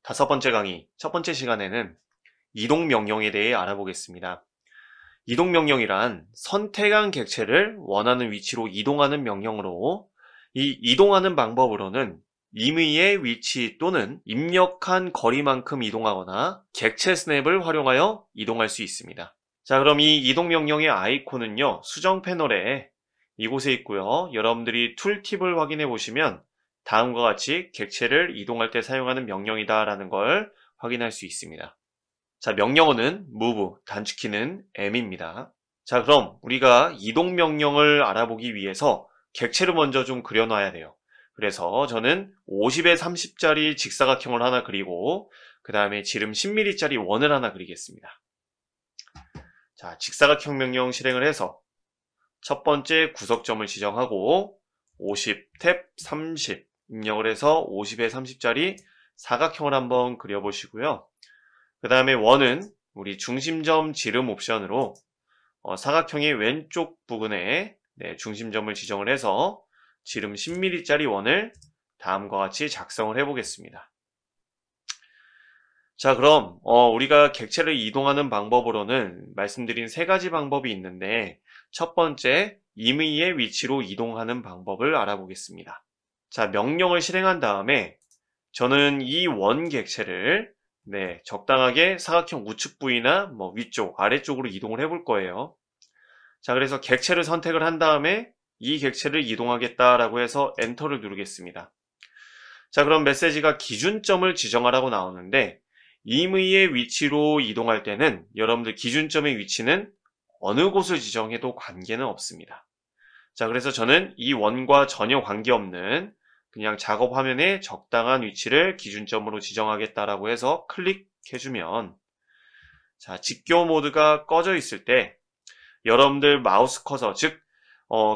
5번째 강의, 첫 번째 시간에는 이동명령에 대해 알아보겠습니다. 이동명령이란 선택한 객체를 원하는 위치로 이동하는 명령으로, 이 이동하는 방법으로는 임의의 위치 또는 입력한 거리만큼 이동하거나 객체 스냅을 활용하여 이동할 수 있습니다. 자, 그럼 이 이동명령의 아이콘은요, 수정 패널에 이곳에 있고요. 여러분들이 툴팁을 확인해 보시면 다음과 같이 객체를 이동할 때 사용하는 명령이다 라는 걸 확인할 수 있습니다. 자, 명령어는 move, 단축키는 M입니다. 자, 그럼 우리가 이동 명령을 알아보기 위해서 객체를 먼저 좀 그려놔야 돼요. 그래서 저는 50에 30짜리 직사각형을 하나 그리고 그 다음에 지름 10mm짜리 원을 하나 그리겠습니다. 자, 직사각형 명령 실행을 해서 첫 번째 구석점을 지정하고 50, 탭 30 입력을 해서 50에 30짜리 사각형을 한번 그려보시고요. 그 다음에 원은 우리 중심점 지름 옵션으로 사각형의 왼쪽 부분에 중심점을 지정을 해서 지름 10mm짜리 원을 다음과 같이 작성을 해보겠습니다. 자, 그럼 우리가 객체를 이동하는 방법으로는 말씀드린 3가지 방법이 있는데 첫 번째, 임의의 위치로 이동하는 방법을 알아보겠습니다. 자, 명령을 실행한 다음에 저는 이 원 객체를 적당하게 사각형 우측 부위나 위쪽, 아래쪽으로 이동을 해볼 거예요. 자, 그래서 객체를 선택을 한 다음에 이 객체를 이동하겠다라고 해서 엔터를 누르겠습니다. 자, 그럼 메시지가 기준점을 지정하라고 나오는데 임의의 위치로 이동할 때는 여러분들 기준점의 위치는 어느 곳을 지정해도 관계는 없습니다. 자, 그래서 저는 이 원과 전혀 관계없는 그냥 작업 화면에 적당한 위치를 기준점으로 지정하겠다라고 해서 클릭해주면 자, 직교 모드가 꺼져 있을 때 여러분들 마우스 커서, 즉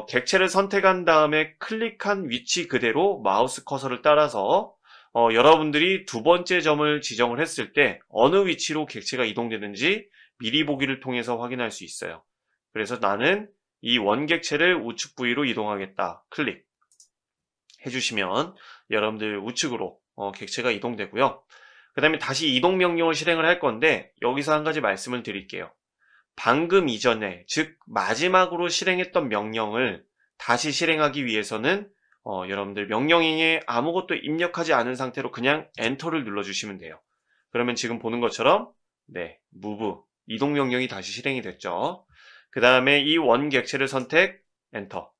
객체를 선택한 다음에 클릭한 위치 그대로 마우스 커서를 따라서 여러분들이 두 번째 점을 지정을 했을 때 어느 위치로 객체가 이동되는지 미리 보기를 통해서 확인할 수 있어요. 그래서 나는 이 원객체를 우측 부위로 이동하겠다. 클릭 해주시면 여러분들 우측으로 객체가 이동되고요. 그 다음에 다시 이동 명령을 실행을 할 건데 여기서 한 가지 말씀을 드릴게요. 방금 이전에, 즉 마지막으로 실행했던 명령을 다시 실행하기 위해서는 여러분들 명령에 아무것도 입력하지 않은 상태로 그냥 엔터를 눌러주시면 돼요. 그러면 지금 보는 것처럼 move, 이동 명령이 다시 실행이 됐죠. 그 다음에 이 원 객체를 선택, 엔터.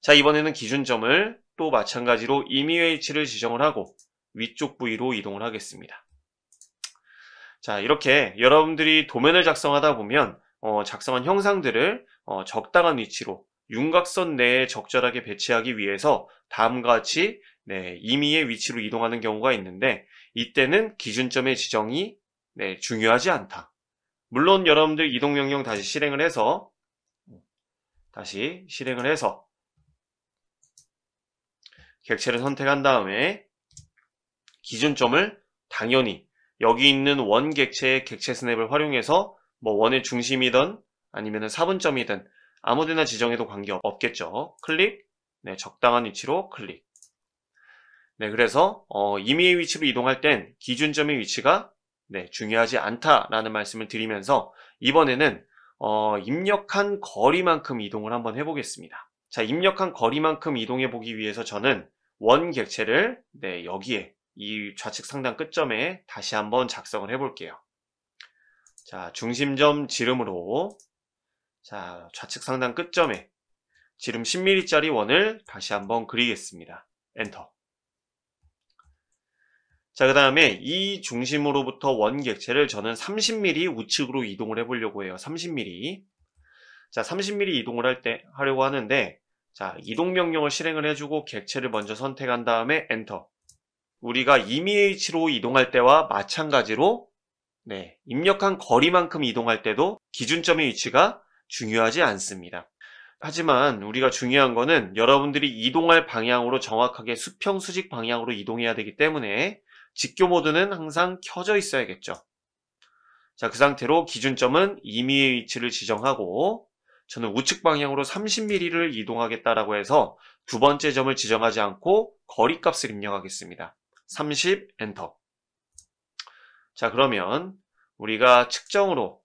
자, 이번에는 기준점을 또 마찬가지로 임의의 위치를 지정을 하고 위쪽 부위로 이동을 하겠습니다. 자, 이렇게 여러분들이 도면을 작성하다 보면 작성한 형상들을 적당한 위치로 윤곽선 내에 적절하게 배치하기 위해서 다음과 같이 임의의 위치로 이동하는 경우가 있는데 이때는 기준점의 지정이 중요하지 않다. 물론 여러분들 이동명령 다시 실행을 해서 객체를 선택한 다음에 기준점을 당연히 여기 있는 원 객체의 객체 스냅을 활용해서 원의 중심이든 아니면 4분점이든 아무데나 지정해도 관계없겠죠. 클릭, 적당한 위치로 클릭. 그래서 임의의 위치로 이동할 땐 기준점의 위치가 중요하지 않다라는 말씀을 드리면서 이번에는 입력한 거리만큼 이동을 한번 해보겠습니다. 자, 입력한 거리만큼 이동해 보기 위해서 저는 원 객체를 여기에 이 좌측 상단 끝점에 다시 한번 작성을 해볼게요. 자, 중심점 지름으로 자, 좌측 상단 끝점에 지름 10mm짜리 원을 다시 한번 그리겠습니다. 엔터. 자, 그 다음에 이 중심으로부터 원 객체를 저는 30mm 우측으로 이동을 해보려고 해요. 30mm. 자, 30mm 이동을 하려고 하는데 자, 이동 명령을 실행을 해주고 객체를 먼저 선택한 다음에 엔터. 우리가 임의의 위치로 이동할 때와 마찬가지로 입력한 거리만큼 이동할 때도 기준점의 위치가 중요하지 않습니다. 하지만 우리가 중요한 거는 여러분들이 이동할 방향으로 정확하게 수평 수직 방향으로 이동해야 되기 때문에 직교 모드는 항상 켜져 있어야겠죠. 자, 그 상태로 기준점은 임의의 위치를 지정하고 저는 우측 방향으로 30mm를 이동하겠다라고 해서 두 번째 점을 지정하지 않고 거리값을 입력하겠습니다. 30 엔터. 자, 그러면 우리가 측정으로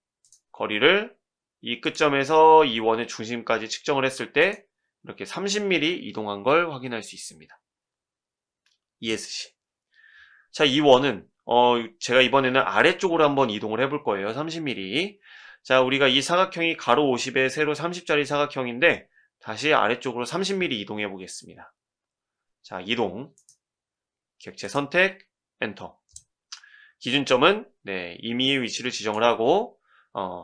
거리를 이 끝점에서 이 원의 중심까지 측정을 했을 때 이렇게 30mm 이동한 걸 확인할 수 있습니다. ESC. 자, 이 원은 제가 이번에는 아래쪽으로 한번 이동을 해볼 거예요. 30mm. 자, 우리가 이 사각형이 가로 50에 세로 30짜리 사각형인데 다시 아래쪽으로 30mm 이동해 보겠습니다. 자, 이동. 객체 선택, 엔터. 기준점은 임의의 위치를 지정을 하고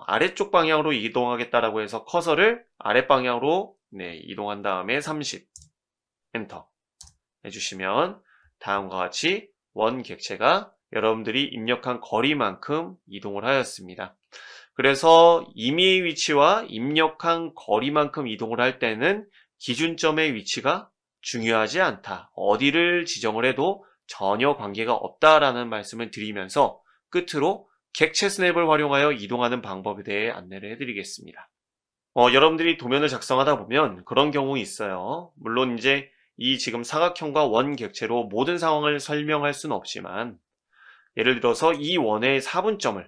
아래쪽 방향으로 이동하겠다라고 해서 커서를 아랫방향으로 이동한 다음에 30 엔터 해주시면 다음과 같이 원 객체가 여러분들이 입력한 거리만큼 이동을 하였습니다. 그래서 임의의 위치와 입력한 거리만큼 이동을 할 때는 기준점의 위치가 중요하지 않다. 어디를 지정을 해도 전혀 관계가 없다라는 말씀을 드리면서 끝으로 객체 스냅을 활용하여 이동하는 방법에 대해 안내를 해드리겠습니다. 여러분들이 도면을 작성하다 보면 그런 경우 있어요. 물론 이제 이 지금 사각형과 원 객체로 모든 상황을 설명할 수는 없지만 예를 들어서 이 원의 4분점을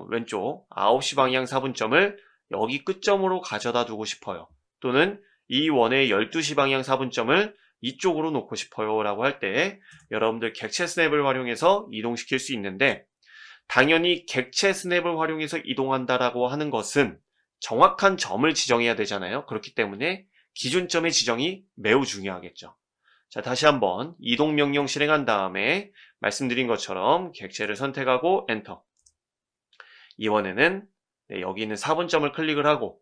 왼쪽 9시 방향 4분점을 여기 끝점으로 가져다 두고 싶어요. 또는 이 원의 12시 방향 4분점을 이쪽으로 놓고 싶어요 라고 할 때 여러분들 객체 스냅을 활용해서 이동시킬 수 있는데 당연히 객체 스냅을 활용해서 이동한다라고 하는 것은 정확한 점을 지정해야 되잖아요. 그렇기 때문에 기준점의 지정이 매우 중요하겠죠. 자, 다시 한번 이동 명령 실행한 다음에 말씀드린 것처럼 객체를 선택하고 엔터. 이번에는 여기 있는 4분점을 클릭을 하고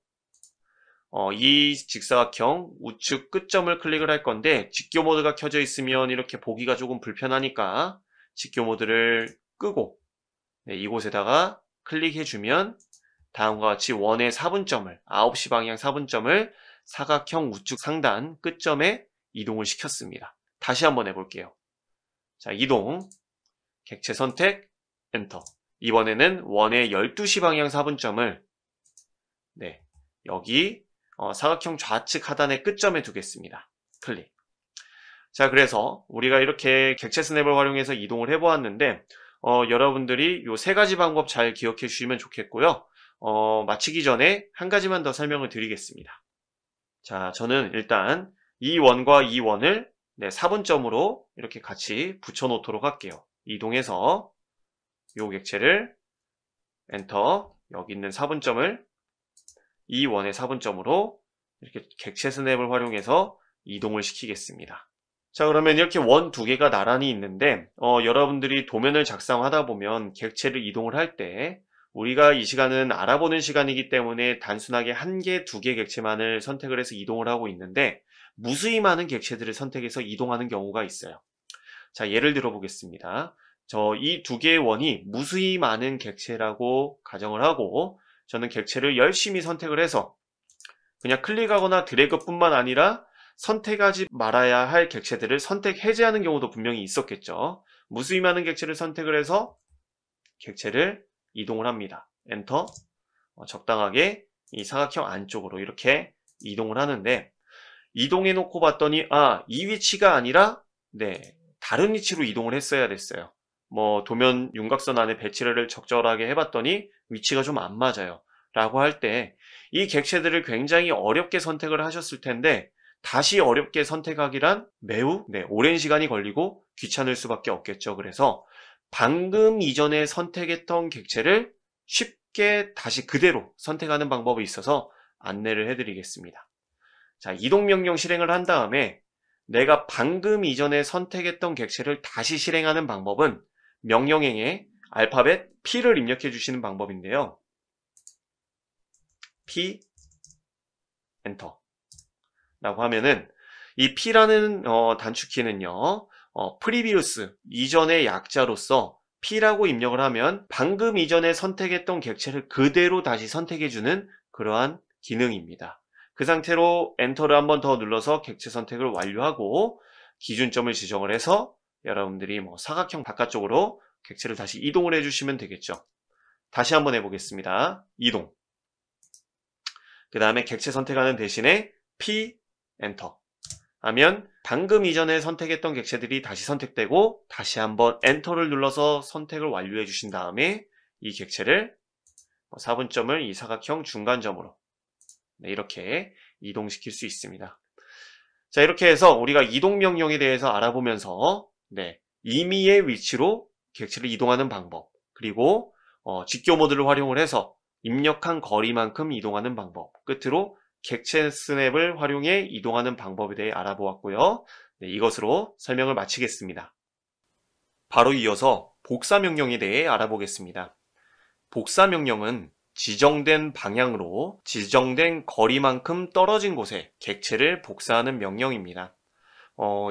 이 직사각형 우측 끝점을 클릭을 할 건데 직교 모드가 켜져 있으면 이렇게 보기가 조금 불편하니까 직교 모드를 끄고 이곳에다가 클릭해주면 다음과 같이 원의 4분점을 9시 방향 4분점을 사각형 우측 상단 끝점에 이동을 시켰습니다. 다시 한번 해볼게요. 자, 이동 객체 선택 엔터. 이번에는 원의 12시 방향 4분점을 여기 사각형 좌측 하단의 끝점에 두겠습니다. 클릭. 자, 그래서 우리가 이렇게 객체 스냅을 활용해서 이동을 해보았는데 여러분들이 요 세 가지 방법 잘 기억해 주시면 좋겠고요. 마치기 전에 한 가지만 더 설명을 드리겠습니다. 자, 저는 일단 이 원과 이 원을 4분점으로 이렇게 같이 붙여 놓도록 할게요. 이동해서 요 객체를 엔터, 여기 있는 4분점을 이 원의 4분점으로 이렇게 객체 스냅을 활용해서 이동을 시키겠습니다. 자, 그러면 이렇게 원 두 개가 나란히 있는데 여러분들이 도면을 작성하다 보면 객체를 이동을 할 때 우리가 이 시간은 알아보는 시간이기 때문에 단순하게 한 개, 두 개 객체만을 선택을 해서 이동을 하고 있는데 무수히 많은 객체들을 선택해서 이동하는 경우가 있어요. 자, 예를 들어 보겠습니다. 이 두 개의 원이 무수히 많은 객체라고 가정을 하고 저는 객체를 열심히 선택을 해서 그냥 클릭하거나 드래그뿐만 아니라 선택하지 말아야 할 객체들을 선택 해제하는 경우도 분명히 있었겠죠. 무수히 많은 객체를 선택을 해서 객체를 이동을 합니다. 엔터. 적당하게 이 사각형 안쪽으로 이렇게 이동을 하는데 이동해 놓고 봤더니 이 위치가 아니라 다른 위치로 이동을 했어야 됐어요. 도면 윤곽선 안에 배치를 적절하게 해봤더니 위치가 좀 안 맞아요 라고 할 때 이 객체들을 굉장히 어렵게 선택을 하셨을 텐데 다시 어렵게 선택하기란 매우 오랜 시간이 걸리고 귀찮을 수밖에 없겠죠. 그래서 방금 이전에 선택했던 객체를 쉽게 다시 그대로 선택하는 방법이 있어서 안내를 해드리겠습니다. 자, 이동 명령 실행을 한 다음에 내가 방금 이전에 선택했던 객체를 다시 실행하는 방법은 명령행에 알파벳 P를 입력해 주시는 방법인데요. P 엔터 라고 하면은 이 P라는 단축키는요 previous 이전의 약자로서 P라고 입력을 하면 방금 이전에 선택했던 객체를 그대로 다시 선택해주는 그러한 기능입니다. 그 상태로 엔터를 한 번 더 눌러서 객체 선택을 완료하고 기준점을 지정을 해서 여러분들이 사각형 바깥쪽으로 객체를 다시 이동을 해주시면 되겠죠. 다시 한번 해보겠습니다. 이동. 그 다음에 객체 선택하는 대신에 P 엔터 하면 방금 이전에 선택했던 객체들이 다시 선택되고 다시 한번 엔터를 눌러서 선택을 완료해 주신 다음에 이 객체를 4분점을 이 사각형 중간점으로 이렇게 이동시킬 수 있습니다. 자, 이렇게 해서 우리가 이동 명령에 대해서 알아보면서 임의의 위치로 객체를 이동하는 방법, 그리고 직교 모드를 활용을 해서 입력한 거리만큼 이동하는 방법, 끝으로 객체 스냅을 활용해 이동하는 방법에 대해 알아보았고요. 이것으로 설명을 마치겠습니다. 바로 이어서 복사 명령에 대해 알아보겠습니다. 복사 명령은 지정된 방향으로 지정된 거리만큼 떨어진 곳에 객체를 복사하는 명령입니다.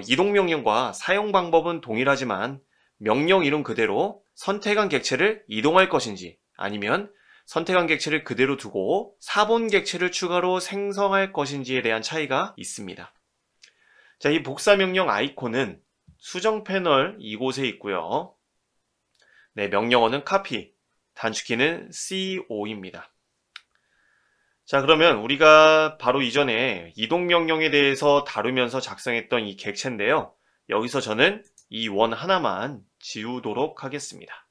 이동 명령과 사용 방법은 동일하지만 명령 이름 그대로 선택한 객체를 이동할 것인지 아니면 선택한 객체를 그대로 두고 사본 객체를 추가로 생성할 것인지에 대한 차이가 있습니다. 자, 이 복사 명령 아이콘은 수정 패널 이곳에 있고요. 명령어는 copy, 단축키는 CO입니다. 자, 그러면 우리가 바로 이전에 이동 명령에 대해서 다루면서 작성했던 이 객체인데요. 여기서 저는 이 원 하나만 지우도록 하겠습니다.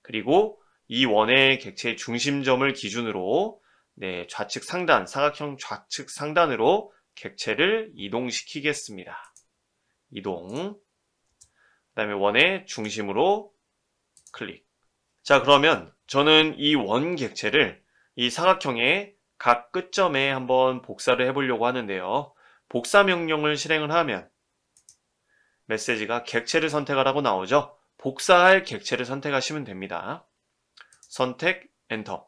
그리고 이 원의 객체의 중심점을 기준으로 좌측 상단, 사각형 좌측 상단으로 객체를 이동시키겠습니다. 이동. 그 다음에 원의 중심으로 클릭. 자, 그러면 저는 이 원 객체를 이 사각형의 각 끝점에 한번 복사를 해보려고 하는데요. 복사 명령을 실행을 하면 메시지가 객체를 선택하라고 나오죠. 복사할 객체를 선택하시면 됩니다. 선택, 엔터.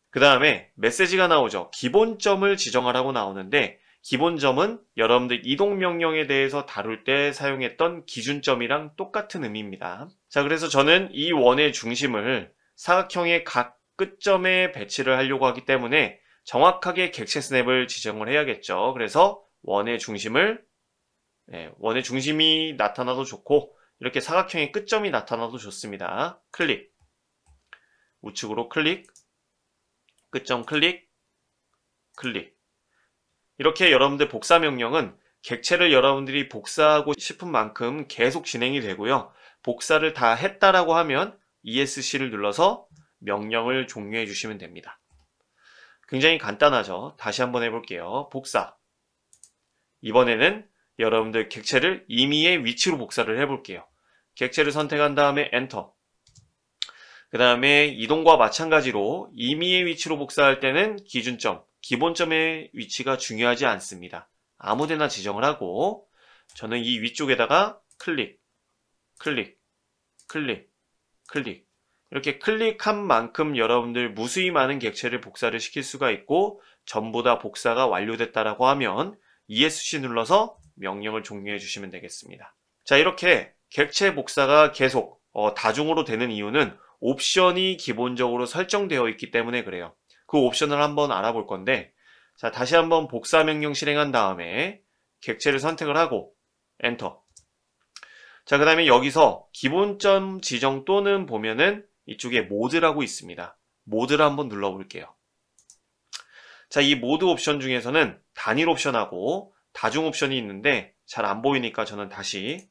그 다음에 메시지가 나오죠. 기본점을 지정하라고 나오는데 기본점은 여러분들 이동 명령에 대해서 다룰 때 사용했던 기준점이랑 똑같은 의미입니다. 자, 그래서 저는 이 원의 중심을 사각형의 각 끝점에 배치를 하려고 하기 때문에 정확하게 객체 스냅을 지정을 해야겠죠. 그래서 원의 중심이 나타나도 좋고 이렇게 사각형의 끝점이 나타나도 좋습니다. 클릭, 우측으로 클릭, 끝점 클릭, 클릭. 이렇게 여러분들 복사 명령은 객체를 여러분들이 복사하고 싶은 만큼 계속 진행이 되고요. 복사를 다 했다라고 하면 ESC를 눌러서 명령을 종료해 주시면 됩니다. 굉장히 간단하죠. 다시 한번 해볼게요. 복사. 이번에는 여러분들 객체를 임의의 위치로 복사를 해볼게요. 객체를 선택한 다음에 엔터. 그 다음에 이동과 마찬가지로 임의의 위치로 복사할 때는 기준점, 기본점의 위치가 중요하지 않습니다. 아무데나 지정을 하고 저는 이 위쪽에다가 클릭, 클릭, 클릭, 클릭. 이렇게 클릭한 만큼 여러분들 무수히 많은 객체를 복사를 시킬 수가 있고 전부 다 복사가 완료됐다라고 하면 ESC 눌러서 명령을 종료해 주시면 되겠습니다. 자, 이렇게 객체 복사가 계속 다중으로 되는 이유는 옵션이 기본적으로 설정되어 있기 때문에 그래요. 그 옵션을 한번 알아볼 건데, 자, 다시 한번 복사 명령 실행한 다음에 객체를 선택을 하고 엔터. 자, 그 다음에 여기서 기본점 지정 또는 보면은 이쪽에 모드라고 있습니다. 모드를 한번 눌러볼게요. 자, 이 모드 옵션 중에서는 단일 옵션하고 다중 옵션이 있는데 잘 안 보이니까 저는 다시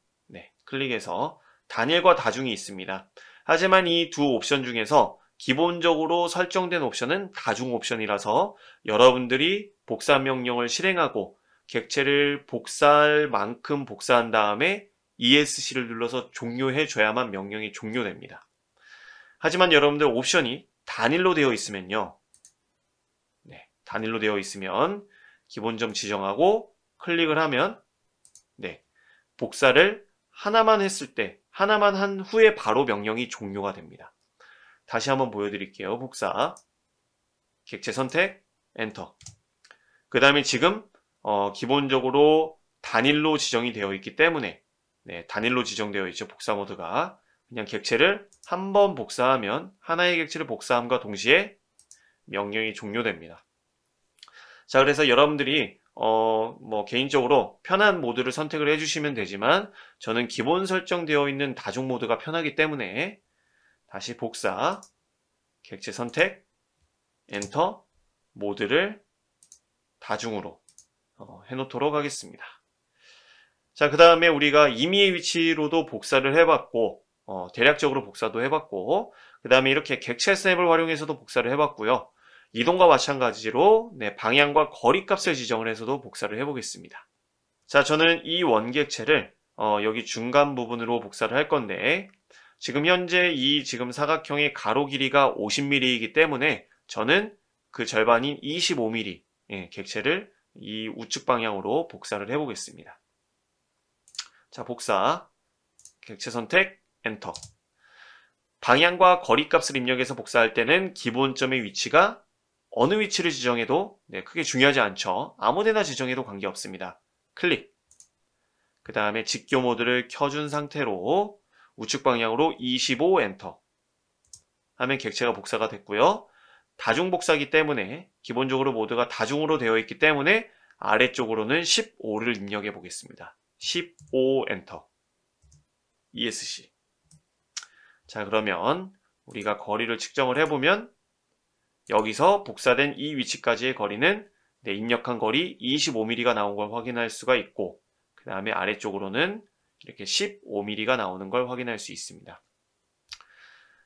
클릭해서 단일과 다중이 있습니다. 하지만 이 두 옵션 중에서 기본적으로 설정된 옵션은 다중 옵션이라서 여러분들이 복사 명령을 실행하고 객체를 복사할 만큼 복사한 다음에 ESC를 눌러서 종료해 줘야만 명령이 종료됩니다. 하지만 여러분들 옵션이 단일로 되어 있으면요. 단일로 되어 있으면 기본점 지정하고 클릭을 하면 복사를 하나만 했을 때 하나만 한 후에 바로 명령이 종료가 됩니다. 다시 한번 보여드릴게요. 복사, 객체 선택, 엔터. 그 다음에 지금 기본적으로 단일로 지정이 되어 있기 때문에 단일로 지정되어 있죠. 복사 모드가. 그냥 객체를 한 번 복사하면 하나의 객체를 복사함과 동시에 명령이 종료됩니다. 자, 그래서 여러분들이 개인적으로 편한 모드를 선택을 해주시면 되지만 저는 기본 설정되어 있는 다중 모드가 편하기 때문에 다시 복사, 객체 선택, 엔터, 모드를 다중으로 해놓도록 하겠습니다. 자, 그 다음에 우리가 임의의 위치로도 복사를 해봤고, 대략적으로 복사도 해봤고, 그 다음에 이렇게 객체 스냅을 활용해서도 복사를 해봤고요. 이동과 마찬가지로 방향과 거리 값을 지정을 해서도 복사를 해보겠습니다. 자, 저는 이 원객체를 여기 중간 부분으로 복사를 할 건데, 지금 현재 이 지금 사각형의 가로 길이가 50mm이기 때문에 저는 그 절반인 25mm 객체를 이 우측 방향으로 복사를 해보겠습니다. 자, 복사, 객체 선택, 엔터. 방향과 거리 값을 입력해서 복사할 때는 기본점의 위치가 어느 위치를 지정해도 크게 중요하지 않죠. 아무데나 지정해도 관계없습니다. 클릭. 그 다음에 직교 모드를 켜준 상태로 우측 방향으로 25 엔터 하면 객체가 복사가 됐고요. 다중 복사기 때문에 기본적으로 모드가 다중으로 되어 있기 때문에 아래쪽으로는 15를 입력해 보겠습니다. 15 엔터 ESC. 자, 그러면 우리가 거리를 측정을 해보면 여기서 복사된 이 위치까지의 거리는 입력한 거리 25mm가 나온 걸 확인할 수가 있고, 그 다음에 아래쪽으로는 이렇게 15mm가 나오는 걸 확인할 수 있습니다.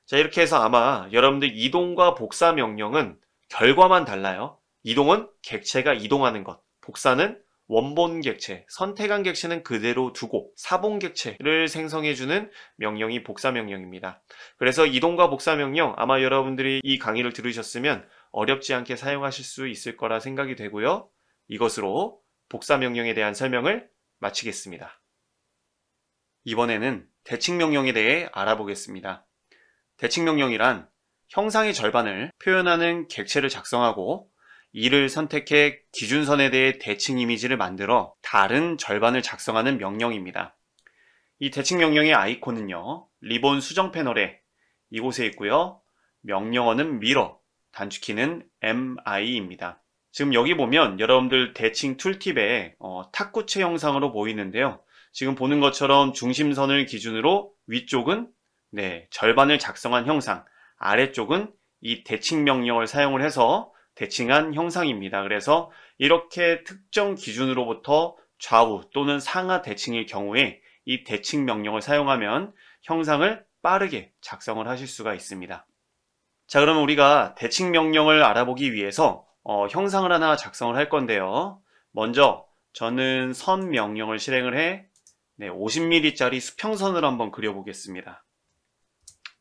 자, 이렇게 해서 아마 여러분들 이동과 복사 명령은 결과만 달라요. 이동은 객체가 이동하는 것, 복사는 원본 객체, 선택한 객체는 그대로 두고 사본 객체를 생성해주는 명령이 복사 명령입니다. 그래서 이동과 복사 명령 아마 여러분들이 이 강의를 들으셨으면 어렵지 않게 사용하실 수 있을 거라 생각이 되고요. 이것으로 복사 명령에 대한 설명을 마치겠습니다. 이번에는 대칭 명령에 대해 알아보겠습니다. 대칭 명령이란 형상의 절반을 표현하는 객체를 작성하고 이를 선택해 기준선에 대해 대칭 이미지를 만들어 다른 절반을 작성하는 명령입니다. 이 대칭 명령의 아이콘은요, 리본 수정 패널에 이곳에 있고요. 명령어는 mirror, 단축키는 MI입니다. 지금 여기 보면 여러분들 대칭 툴팁에 탁구체 형상으로 보이는데요. 지금 보는 것처럼 중심선을 기준으로 위쪽은 절반을 작성한 형상, 아래쪽은 이 대칭 명령을 사용을 해서 대칭한 형상입니다. 그래서 이렇게 특정 기준으로부터 좌우 또는 상하 대칭일 경우에 이 대칭 명령을 사용하면 형상을 빠르게 작성을 하실 수가 있습니다. 자, 그러면 우리가 대칭 명령을 알아보기 위해서 형상을 하나 작성을 할 건데요. 먼저 저는 선 명령을 실행을 해 50mm짜리 수평선을 한번 그려보겠습니다.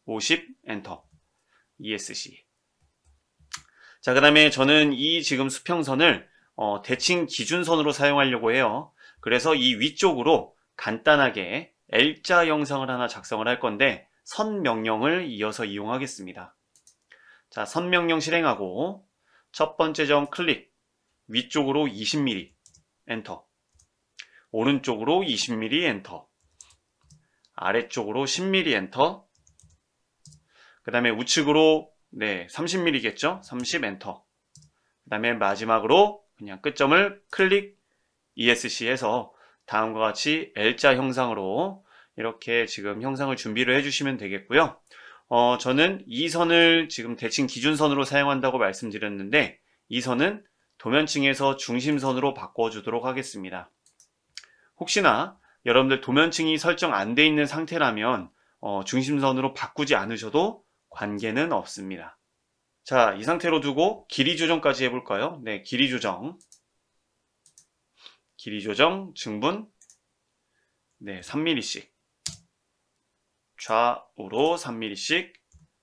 50 엔터 ESC. 자, 그 다음에 저는 이 지금 수평선을 대칭 기준선으로 사용하려고 해요. 그래서 이 위쪽으로 간단하게 L자 형상을 하나 작성을 할 건데 선 명령을 이어서 이용하겠습니다. 자, 선 명령 실행하고 첫 번째 점 클릭, 위쪽으로 20mm 엔터, 오른쪽으로 20mm 엔터, 아래쪽으로 10mm 엔터, 그 다음에 우측으로 30mm겠죠? 30 엔터. 그 다음에 마지막으로 그냥 끝점을 클릭 ESC 해서 다음과 같이 L자 형상으로 이렇게 지금 형상을 준비를 해주시면 되겠고요. 저는 이 선을 지금 대칭 기준선으로 사용한다고 말씀드렸는데 이 선은 도면층에서 중심선으로 바꿔주도록 하겠습니다. 혹시나 여러분들 도면층이 설정 안 돼 있는 상태라면 중심선으로 바꾸지 않으셔도 관계는 없습니다. 자, 이 상태로 두고 길이 조정까지 해볼까요? 길이 조정. 길이 조정 증분 3mm씩. 좌우로 3mm씩.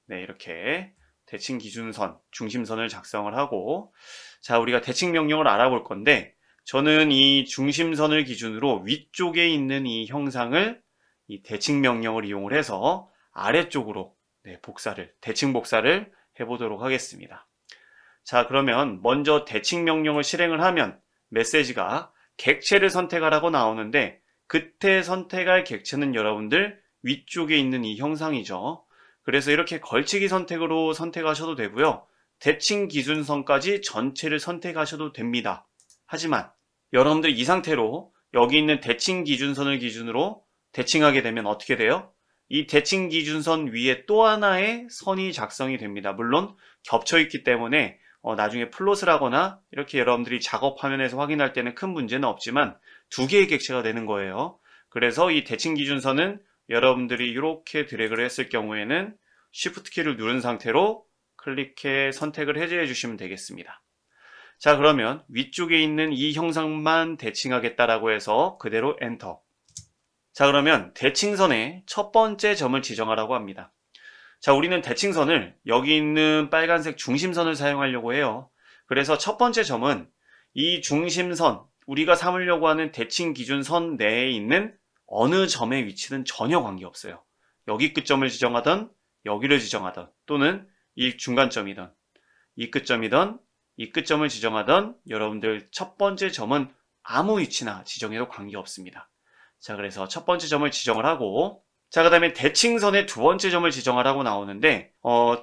이렇게 대칭 기준선, 중심선을 작성을 하고, 자, 우리가 대칭 명령을 알아볼 건데, 저는 이 중심선을 기준으로 위쪽에 있는 이 형상을 이 대칭 명령을 이용을 해서 아래쪽으로 대칭 복사를 해보도록 하겠습니다. 자, 그러면 먼저 대칭 명령을 실행을 하면 메시지가 객체를 선택하라고 나오는데 그때 선택할 객체는 여러분들 위쪽에 있는 이 형상이죠. 그래서 이렇게 걸치기 선택으로 선택하셔도 되고요. 대칭 기준선까지 전체를 선택하셔도 됩니다. 하지만 여러분들 이 상태로 여기 있는 대칭 기준선을 기준으로 대칭하게 되면 어떻게 돼요? 이 대칭 기준선 위에 또 하나의 선이 작성이 됩니다. 물론 겹쳐 있기 때문에 나중에 플롯을 하거나 이렇게 여러분들이 작업 화면에서 확인할 때는 큰 문제는 없지만 두 개의 객체가 되는 거예요. 그래서 이 대칭 기준선은 여러분들이 이렇게 드래그를 했을 경우에는 Shift 키를 누른 상태로 클릭해 선택을 해제해 주시면 되겠습니다. 자, 그러면 위쪽에 있는 이 형상만 대칭하겠다라고 해서 그대로 엔터. 자, 그러면 대칭선의 첫 번째 점을 지정하라고 합니다. 자, 우리는 대칭선을 여기 있는 빨간색 중심선을 사용하려고 해요. 그래서 첫 번째 점은 이 중심선, 우리가 삼으려고 하는 대칭 기준선 내에 있는 어느 점의 위치는 전혀 관계없어요. 여기 끝점을 지정하던, 여기를 지정하던, 또는 이 중간점이던, 이 끝점이던, 이 끝점을 지정하던 여러분들 첫 번째 점은 아무 위치나 지정해도 관계없습니다. 자, 그래서 첫 번째 점을 지정을 하고, 자, 그 다음에 대칭선의 두 번째 점을 지정하라고 나오는데,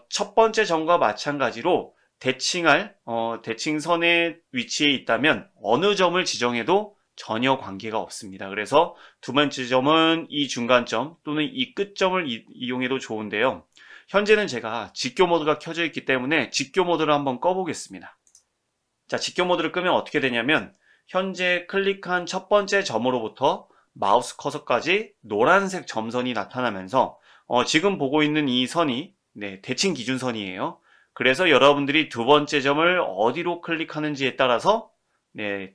첫 번째 점과 마찬가지로 대칭할, 대칭선의 위치에 있다면 어느 점을 지정해도 전혀 관계가 없습니다. 그래서 두 번째 점은 이 중간점 또는 이 끝점을 이용해도 좋은데요. 현재는 제가 직교 모드가 켜져 있기 때문에 직교 모드를 한번 꺼보겠습니다. 자, 직교 모드를 끄면 어떻게 되냐면 현재 클릭한 첫 번째 점으로부터 마우스 커서까지 노란색 점선이 나타나면서 지금 보고 있는 이 선이 대칭 기준선이에요. 그래서 여러분들이 두 번째 점을 어디로 클릭하는지에 따라서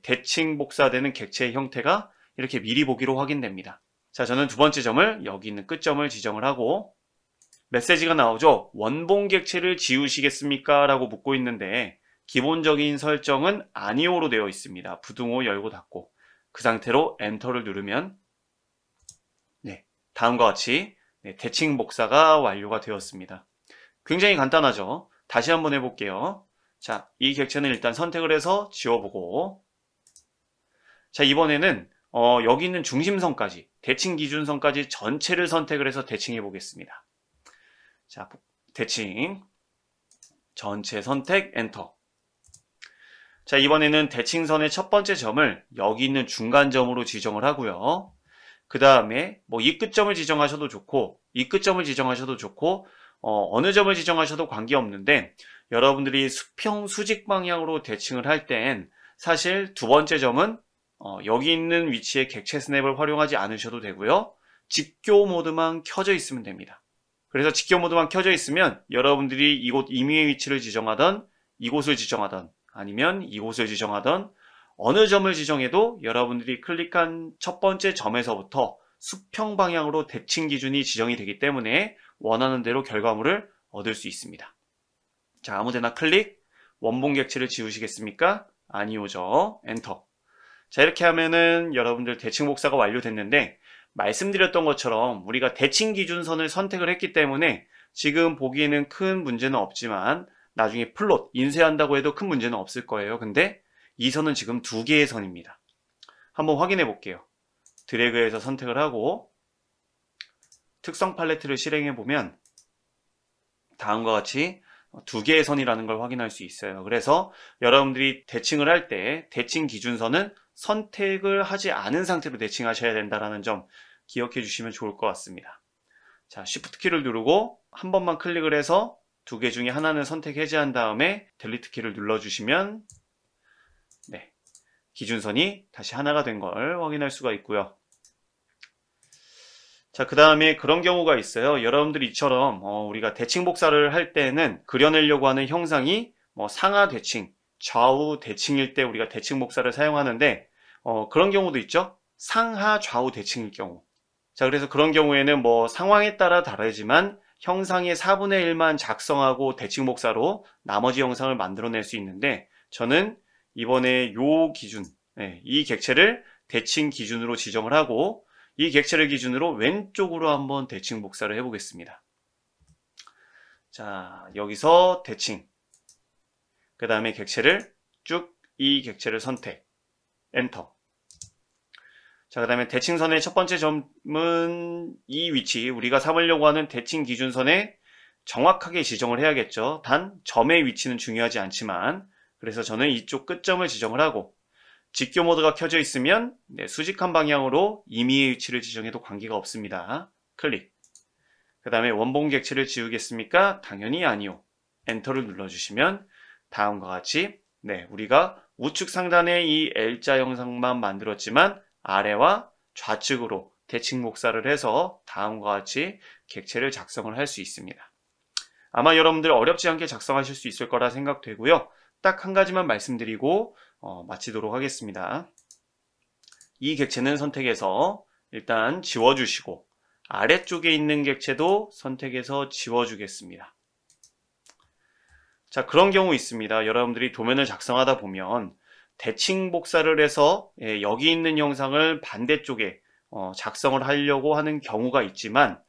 대칭 복사되는 객체의 형태가 이렇게 미리 보기로 확인됩니다. 자, 저는 두 번째 점을 여기 있는 끝점을 지정을 하고 메시지가 나오죠. 원본 객체를 지우시겠습니까? 라고 묻고 있는데 기본적인 설정은 아니오로 되어 있습니다. 부등호 열고 닫고 그 상태로 엔터를 누르면 다음과 같이 대칭 복사가 완료가 되었습니다. 굉장히 간단하죠. 다시 한번 해볼게요. 자, 이 객체는 일단 선택을 해서 지워보고, 자, 이번에는 여기 있는 중심선까지, 대칭 기준선까지 전체를 선택을 해서 대칭해 보겠습니다. 자, 대칭 전체 선택 엔터. 자, 이번에는 대칭선의 첫 번째 점을 여기 있는 중간점으로 지정을 하고요. 그 다음에 뭐 이 끝점을 지정하셔도 좋고 이 끝점을 지정하셔도 좋고 어느 점을 지정하셔도 관계없는데 여러분들이 수평 수직 방향으로 대칭을 할 땐 사실 두 번째 점은 여기 있는 위치에 객체 스냅을 활용하지 않으셔도 되고요. 직교 모드만 켜져 있으면 됩니다. 그래서 직교 모드만 켜져 있으면 여러분들이 이곳 임의의 위치를 지정하던 이곳을 지정하던 아니면 이곳을 지정하던 어느 점을 지정해도 여러분들이 클릭한 첫 번째 점에서부터 수평 방향으로 대칭 기준이 지정이 되기 때문에 원하는 대로 결과물을 얻을 수 있습니다. 자, 아무데나 클릭, 원본 객체를 지우시겠습니까? 아니오죠. 엔터. 자, 이렇게 하면은 여러분들 대칭 복사가 완료됐는데 말씀드렸던 것처럼 우리가 대칭 기준선을 선택을 했기 때문에 지금 보기에는 큰 문제는 없지만 나중에 플롯, 인쇄한다고 해도 큰 문제는 없을 거예요. 근데 이 선은 지금 두 개의 선입니다. 한번 확인해 볼게요. 드래그해서 선택을 하고 특성 팔레트를 실행해 보면 다음과 같이 두 개의 선이라는 걸 확인할 수 있어요. 그래서 여러분들이 대칭을 할 때 대칭 기준선은 선택을 하지 않은 상태로 대칭하셔야 된다는 점 기억해 주시면 좋을 것 같습니다. 자, Shift 키를 누르고 한 번만 클릭을 해서 두 개 중에 하나는 선택 해제한 다음에 델리트 키를 눌러주시면 기준선이 다시 하나가 된 걸 확인할 수가 있고요. 자, 그 다음에 그런 경우가 있어요. 여러분들이 이처럼 우리가 대칭 복사를 할 때는 그려내려고 하는 형상이 상하 대칭, 좌우 대칭일 때 우리가 대칭 복사를 사용하는데 그런 경우도 있죠. 상하 좌우 대칭일 경우. 자, 그래서 그런 경우에는 상황에 따라 다르지만 형상의 4분의 1만 작성하고 대칭 복사로 나머지 형상을 만들어낼 수 있는데 저는 이번에 요 기준, 이 객체를 대칭 기준으로 지정을 하고 이 객체를 기준으로 왼쪽으로 한번 대칭 복사를 해보겠습니다. 자, 여기서 대칭, 그 다음에 객체를 쭉 이 객체를 선택, 엔터. 자, 그 다음에 대칭선의 첫 번째 점은 이 위치, 우리가 삼으려고 하는 대칭 기준선에 정확하게 지정을 해야겠죠. 단 점의 위치는 중요하지 않지만 그래서 저는 이쪽 끝점을 지정을 하고 직교 모드가 켜져 있으면 수직한 방향으로 임의의 위치를 지정해도 관계가 없습니다. 클릭. 그 다음에 원본 객체를 지우겠습니까? 당연히 아니요. 엔터를 눌러주시면 다음과 같이 우리가 우측 상단에 이 L자 형상만 만들었지만 아래와 좌측으로 대칭 복사를 해서 다음과 같이 객체를 작성을 할 수 있습니다. 아마 여러분들 어렵지 않게 작성하실 수 있을 거라 생각되고요. 딱 한 가지만 말씀드리고 마치도록 하겠습니다. 이 객체는 선택해서 일단 지워주시고 아래쪽에 있는 객체도 선택해서 지워주겠습니다. 자, 그런 경우 있습니다. 여러분들이 도면을 작성하다 보면 대칭 복사를 해서 여기 있는 영상을 반대쪽에 작성을 하려고 하는 경우가 있지만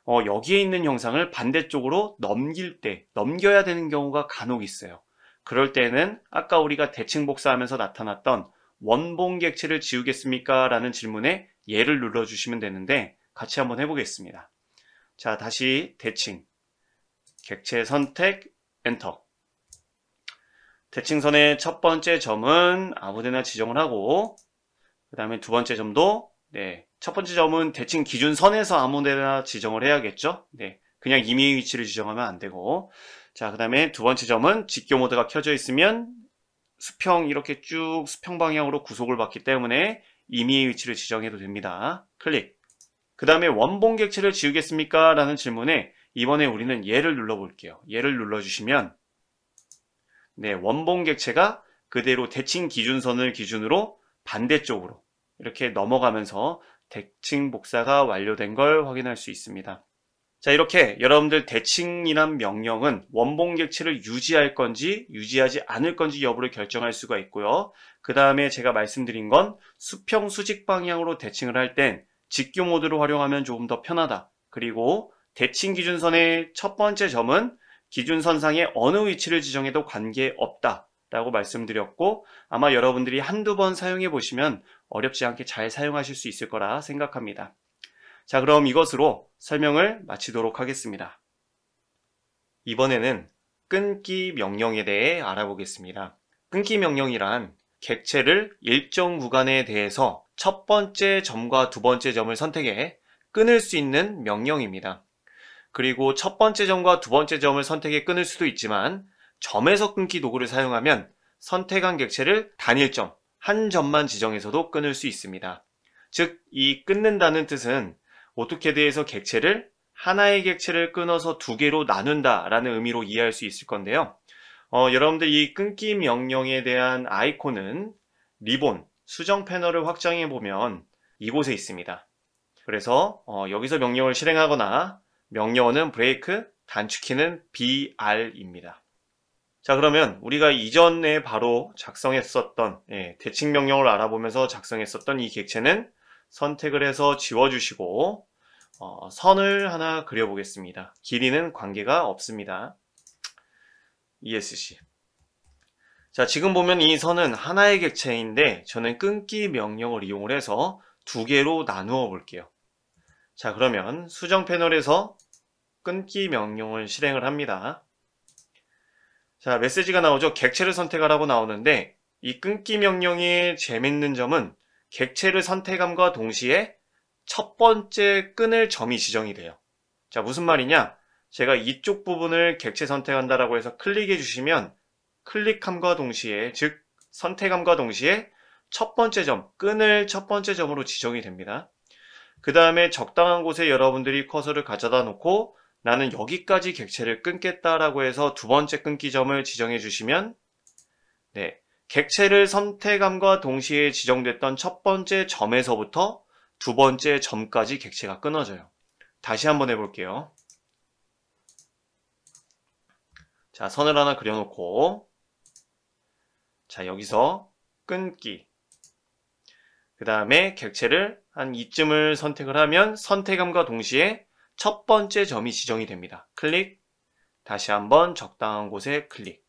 여기에 있는 영상을 반대쪽으로 넘겨야 되는 경우가 간혹 있어요. 그럴 때는 아까 우리가 대칭 복사하면서 나타났던 원본 객체를 지우겠습니까? 라는 질문에 예를 눌러주시면 되는데 같이 한번 해보겠습니다. 자, 다시 대칭, 객체 선택, 엔터. 대칭선의 첫 번째 점은 아무데나 지정을 하고 그 다음에 두 번째 점도 첫 번째 점은 대칭 기준선에서 아무데나 지정을 해야겠죠. 그냥 임의의 위치를 지정하면 안 되고 자, 그 다음에 두 번째 점은 직교 모드가 켜져 있으면 수평 이렇게 쭉 수평 방향으로 구속을 받기 때문에 임의의 위치를 지정해도 됩니다. 클릭. 그 다음에 원본 객체를 지우겠습니까? 라는 질문에 이번에 우리는 예를 눌러볼게요. 예를 눌러주시면 원본 객체가 그대로 대칭 기준선을 기준으로 반대쪽으로 이렇게 넘어가면서 대칭 복사가 완료된 걸 확인할 수 있습니다. 자, 이렇게 여러분들 대칭이란 명령은 원본 객체를 유지할 건지 유지하지 않을 건지 여부를 결정할 수가 있고요. 그 다음에 제가 말씀드린 건 수평 수직 방향으로 대칭을 할 땐 직교 모드로 활용하면 조금 더 편하다. 그리고 대칭 기준선의 첫 번째 점은 기준선상에 어느 위치를 지정해도 관계없다 라고 말씀드렸고 아마 여러분들이 한두 번 사용해 보시면 어렵지 않게 잘 사용하실 수 있을 거라 생각합니다. 자, 그럼 이것으로 설명을 마치도록 하겠습니다. 이번에는 끊기 명령에 대해 알아보겠습니다. 끊기 명령이란 객체를 일정 구간에 대해서 첫 번째 점과 두 번째 점을 선택해 끊을 수 있는 명령입니다. 그리고 첫 번째 점과 두 번째 점을 선택해 끊을 수도 있지만 점에서 끊기 도구를 사용하면 선택한 객체를 단일점, 한 점만 지정해서도 끊을 수 있습니다. 즉, 이 끊는다는 뜻은 오토캐드에서 객체를 하나의 객체를 끊어서 두 개로 나눈다 라는 의미로 이해할 수 있을 건데요. 여러분들 이 끊기 명령에 대한 아이콘은 리본, 수정 패널을 확장해 보면 이곳에 있습니다. 그래서 여기서 명령을 실행하거나 명령어는 브레이크, 단축키는 BR입니다. 자, 그러면 우리가 이전에 바로 작성했었던 대칭 명령을 알아보면서 작성했었던 이 객체는 선택을 해서 지워주시고 선을 하나 그려보겠습니다. 길이는 관계가 없습니다. ESC. 자, 지금 보면 이 선은 하나의 객체인데 저는 끊기 명령을 이용을 해서 두 개로 나누어 볼게요. 자, 그러면 수정 패널에서 끊기 명령을 실행을 합니다. 자, 메시지가 나오죠. 객체를 선택하라고 나오는데 이 끊기 명령의 재밌는 점은 객체를 선택함과 동시에 첫 번째 끊을 점이 지정이 돼요. 자, 무슨 말이냐? 제가 이쪽 부분을 객체 선택한다라고 해서 클릭해 주시면 클릭함과 동시에, 즉 선택함과 동시에 첫 번째 점, 끊을 첫 번째 점으로 지정이 됩니다. 그 다음에 적당한 곳에 여러분들이 커서를 가져다 놓고 나는 여기까지 객체를 끊겠다라고 해서 두 번째 끊기 점을 지정해 주시면 객체를 선택함과 동시에 지정됐던 첫 번째 점에서부터 두 번째 점까지 객체가 끊어져요. 다시 한번 해볼게요. 자, 선을 하나 그려놓고 자, 여기서 끊기 그 다음에 객체를 한 이쯤을 선택을 하면 선택함과 동시에 첫 번째 점이 지정이 됩니다. 클릭, 다시 한번 적당한 곳에 클릭.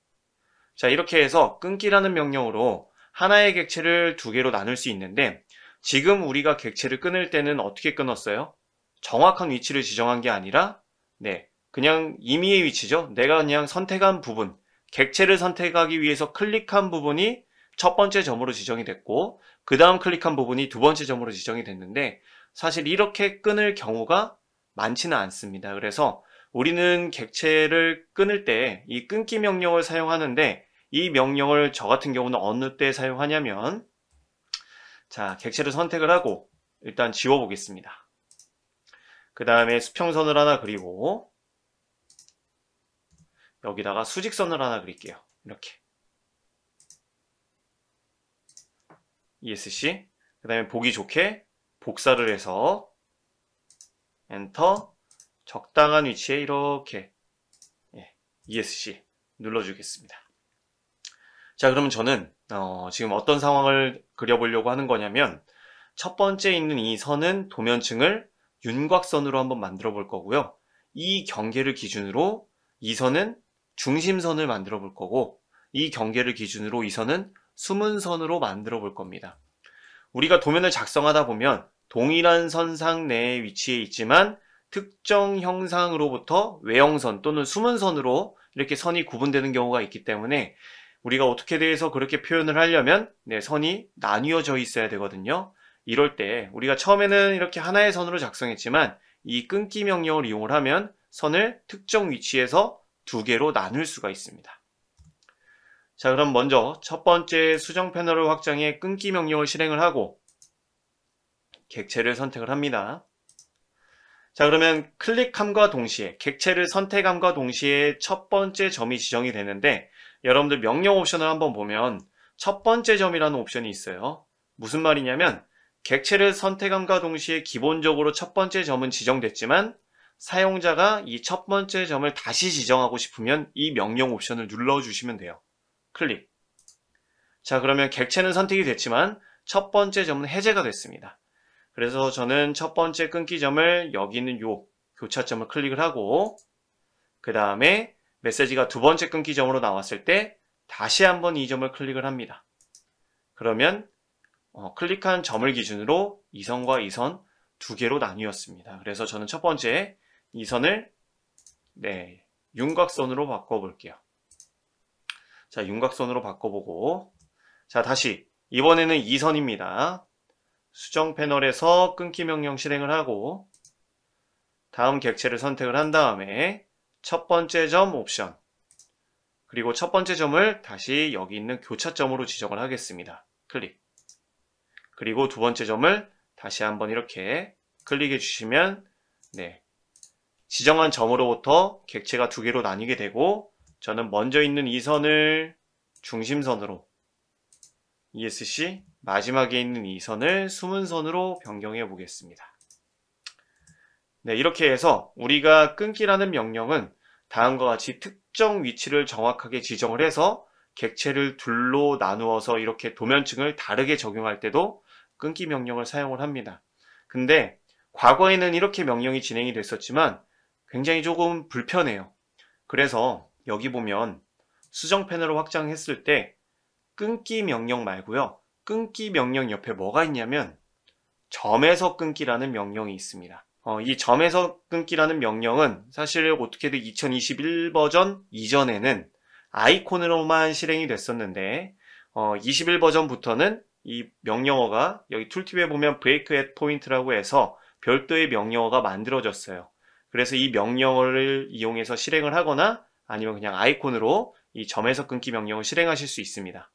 자, 이렇게 해서 끊기라는 명령으로 하나의 객체를 두 개로 나눌 수 있는데 지금 우리가 객체를 끊을 때는 어떻게 끊었어요? 정확한 위치를 지정한 게 아니라 그냥 임의의 위치죠. 내가 그냥 선택한 부분, 객체를 선택하기 위해서 클릭한 부분이 첫 번째 점으로 지정이 됐고 그 다음 클릭한 부분이 두 번째 점으로 지정이 됐는데 사실 이렇게 끊을 경우가 많지는 않습니다. 그래서 우리는 객체를 끊을 때 이 끊기 명령을 사용하는데 이 명령을 저 같은 경우는 어느 때 사용하냐면 자, 객체를 선택을 하고 일단 지워보겠습니다. 그 다음에 수평선을 하나 그리고 여기다가 수직선을 하나 그릴게요. 이렇게 ESC, 그 다음에 보기 좋게 복사를 해서 엔터, 적당한 위치에 이렇게 ESC 눌러주겠습니다. 자, 그러면 저는 지금 어떤 상황을 그려보려고 하는 거냐면 첫 번째 있는 이 선은 도면층을 윤곽선으로 한번 만들어 볼 거고요. 이 경계를 기준으로 이 선은 중심선을 만들어 볼 거고 이 경계를 기준으로 이 선은 수문선으로 만들어 볼 겁니다. 우리가 도면을 작성하다 보면 동일한 선상 내에 위치해 있지만 특정 형상으로부터 외형선 또는 수문선으로 이렇게 선이 구분되는 경우가 있기 때문에 우리가 어떻게 해서 그렇게 표현을 하려면 선이 나뉘어져 있어야 되거든요. 이럴 때 우리가 처음에는 이렇게 하나의 선으로 작성했지만 이 끊기 명령을 이용을 하면 선을 특정 위치에서 두 개로 나눌 수가 있습니다. 자, 그럼 먼저 첫 번째 수정 패널을 확장해 끊기 명령을 실행을 하고 객체를 선택을 합니다. 자, 그러면 클릭함과 동시에 객체를 선택함과 동시에 첫 번째 점이 지정이 되는데 여러분들 명령 옵션을 한번 보면 첫 번째 점이라는 옵션이 있어요. 무슨 말이냐면 객체를 선택함과 동시에 기본적으로 첫 번째 점은 지정됐지만 사용자가 이 첫 번째 점을 다시 지정하고 싶으면 이 명령 옵션을 눌러주시면 돼요. 클릭. 자, 그러면 객체는 선택이 됐지만 첫 번째 점은 해제가 됐습니다. 그래서 저는 첫 번째 끊기 점을 여기 있는 요 교차점을 클릭을 하고 그 다음에 메시지가 두 번째 끊기 점으로 나왔을 때 다시 한번 이 점을 클릭을 합니다. 그러면 클릭한 점을 기준으로 이 선과 이 선 두 개로 나뉘었습니다. 그래서 저는 첫 번째 이 선을 윤곽선으로 바꿔볼게요. 자, 윤곽선으로 바꿔보고 자, 다시 이번에는 이 선입니다. 수정 패널에서 끊기 명령 실행을 하고 다음 객체를 선택을 한 다음에 첫 번째 점 옵션 그리고 첫 번째 점을 다시 여기 있는 교차점으로 지정을 하겠습니다. 클릭. 그리고 두 번째 점을 다시 한번 이렇게 클릭해 주시면 지정한 점으로부터 객체가 두 개로 나뉘게 되고 저는 먼저 있는 이 선을 중심선으로 ESC 마지막에 있는 이 선을 수문선으로 변경해 보겠습니다. 이렇게 해서 우리가 끊기라는 명령은 다음과 같이 특정 위치를 정확하게 지정을 해서 객체를 둘로 나누어서 이렇게 도면층을 다르게 적용할 때도 끊기 명령을 사용을 합니다. 근데 과거에는 이렇게 명령이 진행이 됐었지만 굉장히 조금 불편해요. 그래서 여기 보면 수정 패널을 확장했을 때 끊기 명령 말고요. 끊기 명령 옆에 뭐가 있냐면 점에서 끊기라는 명령이 있습니다. 이 점에서 끊기라는 명령은 사실 어떻게든 2021 버전 이전에는 아이콘으로만 실행이 됐었는데 21 버전부터는 이 명령어가 여기 툴팁에 보면 break at point라고 해서 별도의 명령어가 만들어졌어요. 그래서 이 명령어를 이용해서 실행을 하거나 아니면 그냥 아이콘으로 이 점에서 끊기 명령을 실행하실 수 있습니다.